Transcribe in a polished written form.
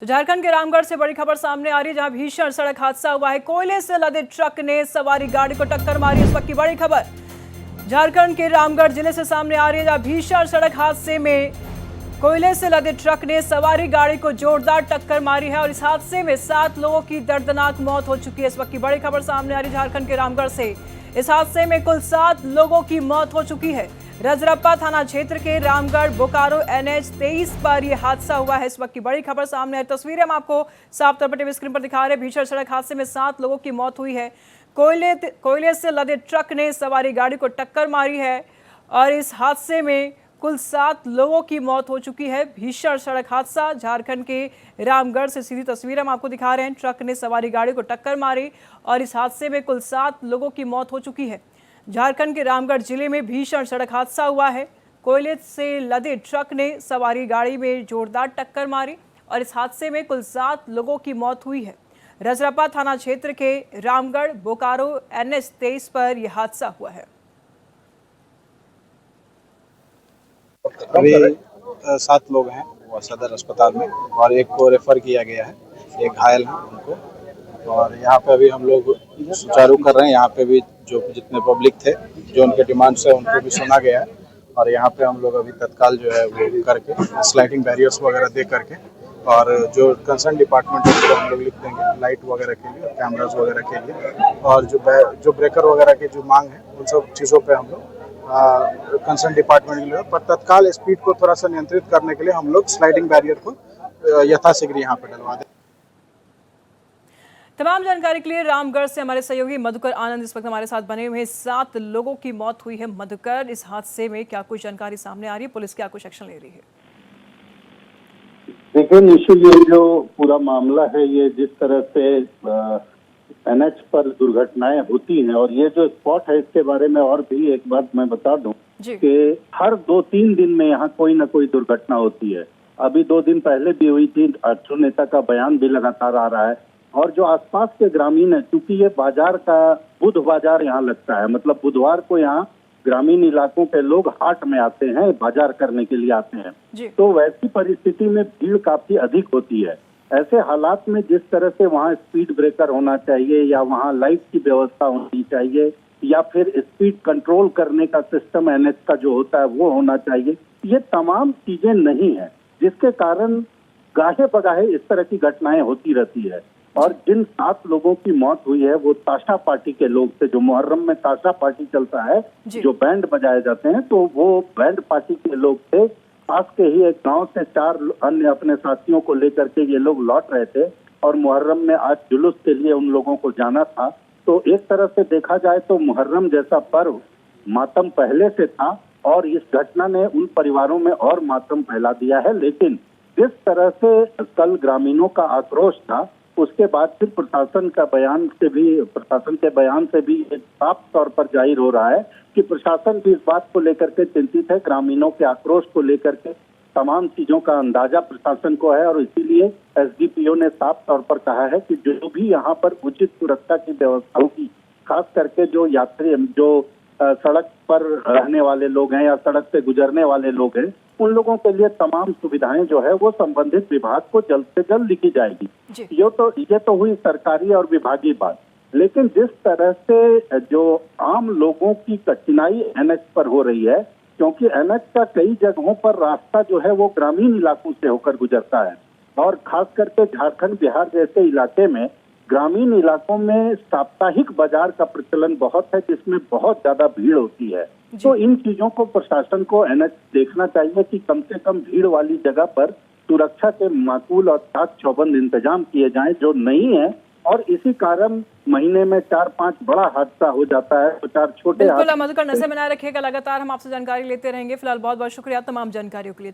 तो झारखंड के रामगढ़ से बड़ी खबर सामने आ रही है, जहां भीषण सड़क हादसा हुआ है। कोयले से लदे ट्रक ने सवारी गाड़ी को टक्कर मारी। इस वक्त की बड़ी खबर झारखंड के रामगढ़ जिले से सामने आ रही है, जहां भीषण सड़क हादसे में कोयले से लदे ट्रक ने सवारी गाड़ी को जोरदार टक्कर मारी है और इस हादसे में 7 लोगों की दर्दनाक मौत हो चुकी है। इस वक्त की बड़ी खबर सामने आ रही है झारखंड के रामगढ़ से। इस हादसे में कुल 7 लोगों की मौत हो चुकी है। रजरप्पा थाना क्षेत्र के रामगढ़ बोकारो NH 23 पर यह हादसा हुआ है। इस वक्त की बड़ी खबर सामने आई। तस्वीरें हम आपको साफ तौर पर टीवी स्क्रीन पर दिखा रहे हैं। भीषण सड़क हादसे में 7 लोगों की मौत हुई है। कोयले से लदे ट्रक ने सवारी गाड़ी को टक्कर मारी है और इस हादसे में कुल 7 लोगों की मौत हो चुकी है। भीषण सड़क हादसा झारखंड के रामगढ़ से सीधी तस्वीर हम आपको दिखा रहे हैं। ट्रक ने सवारी गाड़ी को टक्कर मारी और इस हादसे में कुल 7 लोगों की मौत हो चुकी है। झारखंड के रामगढ़ जिले में भीषण सड़क हादसा हुआ है। कोयले से लदे ट्रक ने सवारी गाड़ी में जोरदार टक्कर मारी और इस हादसे में कुल 7 लोगों की मौत हुई है। रजरप्पा थाना क्षेत्र के रामगढ़ बोकारो NH 23 पर यह हादसा हुआ है। अभी 7 लोग हैं वो सदर अस्पताल में और एक को रेफर किया गया है, एक घायल है उनको। और यहाँ पे अभी हम लोग सुचारू कर रहे हैं। यहाँ पे भी जो जितने पब्लिक थे, जो उनके डिमांड्स है उनको भी सुना गया है और यहाँ पे हम लोग अभी तत्काल जो है वो करके स्लाइडिंग बैरियर्स वगैरह दे करके और जो कंसर्न डिपार्टमेंट है उसको हम लोग लिख देंगे लाइट वगैरह के लिए, कैमराज वगैरह के लिए। और जो ब्रेकर वगैरह की जो मांग है उन सब चीज़ों पर हम लोग कंसर्न डिपार्टमेंट के लिए पर तत्काल स्पीड को थोड़ा सा नियंत्रित करने के लिए हम लोग स्लाइडिंग बैरियर को यथाशीघ्र यहाँ पे डलवा दें। तमाम जानकारी के लिए रामगढ़ से हमारे सहयोगी मधुकर आनंद इस वक्त हमारे साथ बने हुए हैं। 7 लोगों की मौत हुई है। मधुकर, इस हादसे में क्या कुछ जानकारी सामने आ रही है? पुलिस क्या कुछ एक्शन ले रही है? देखिए निश्चित, ये जो पूरा मामला है, ये जिस तरह से NH पर दुर्घटनाएं होती हैं और ये जो स्पॉट है इसके बारे में और भी एक बात मैं बता दूं कि हर 2-3 दिन में यहाँ कोई ना कोई दुर्घटना होती है। अभी 2 दिन पहले भी हुई थी। अर्जुन नेता का बयान भी लगातार आ रहा है और जो आसपास के ग्रामीण है, क्योंकि ये बाजार का बुध बाजार यहाँ लगता है, मतलब बुधवार को यहाँ ग्रामीण इलाकों के लोग हाट में आते हैं, बाजार करने के लिए आते हैं। तो वैसी परिस्थिति में भीड़ काफी अधिक होती है। ऐसे हालात में जिस तरह से वहाँ स्पीड ब्रेकर होना चाहिए या वहाँ लाइट की व्यवस्था होनी चाहिए या फिर स्पीड कंट्रोल करने का सिस्टम NH का जो होता है वो होना चाहिए, ये तमाम चीजें नहीं है, जिसके कारण गाहे बगाहे इस तरह की घटनाएं होती रहती है। और जिन 7 लोगों की मौत हुई है वो ताशा पार्टी के लोग थे। जो मुहर्रम में ताशा पार्टी चलता है, जो बैंड बजाए जाते हैं, तो वो बैंड पार्टी के लोग थे। पास के ही एक गांव से 4 अन्य अपने साथियों को लेकर के ये लोग लौट रहे थे और मुहर्रम में आज जुलूस के लिए उन लोगों को जाना था। तो एक तरह से देखा जाए तो मुहर्रम जैसा पर्व मातम पहले से था और इस घटना ने उन परिवारों में और मातम फैला दिया है। लेकिन जिस तरह से कल ग्रामीणों का आक्रोश था, उसके बाद फिर प्रशासन के बयान से भी साफ तौर पर जाहिर हो रहा है कि प्रशासन भी इस बात को लेकर के चिंतित है। ग्रामीणों के आक्रोश को लेकर के तमाम चीजों का अंदाजा प्रशासन को है और इसीलिए SDPO ने साफ तौर पर कहा है कि जो भी यहाँ पर उचित सुरक्षा की व्यवस्था होगी, खास करके जो यात्री, जो सड़क पर रहने वाले लोग हैं या सड़क से गुजरने वाले लोग हैं, उन लोगों के लिए तमाम सुविधाएं जो है वो संबंधित विभाग को जल्द से जल्द लिखी जाएगी। ये तो हुई सरकारी और विभागीय बात। लेकिन जिस तरह से जो आम लोगों की कठिनाई NH पर हो रही है, क्योंकि NH का कई जगहों पर रास्ता जो है वो ग्रामीण इलाकों से होकर गुजरता है और खास करके झारखंड बिहार जैसे इलाके में ग्रामीण इलाकों में साप्ताहिक बाजार का प्रचलन बहुत है, जिसमें बहुत ज्यादा भीड़ होती है। तो इन चीजों को प्रशासन को NH देखना चाहिए कि कम से कम भीड़ वाली जगह पर सुरक्षा के माकूल और साथ चौबंद इंतजाम किए जाएं, जो नहीं है। और इसी कारण महीने में 4-5 बड़ा हादसा हो जाता है, 4 छोटे। बिल्कुल मधुकर, नजर बनाए रखिएगा। लगातार हम आपसे जानकारी लेते रहेंगे। फिलहाल बहुत बहुत शुक्रिया तमाम जानकारियों के लिए।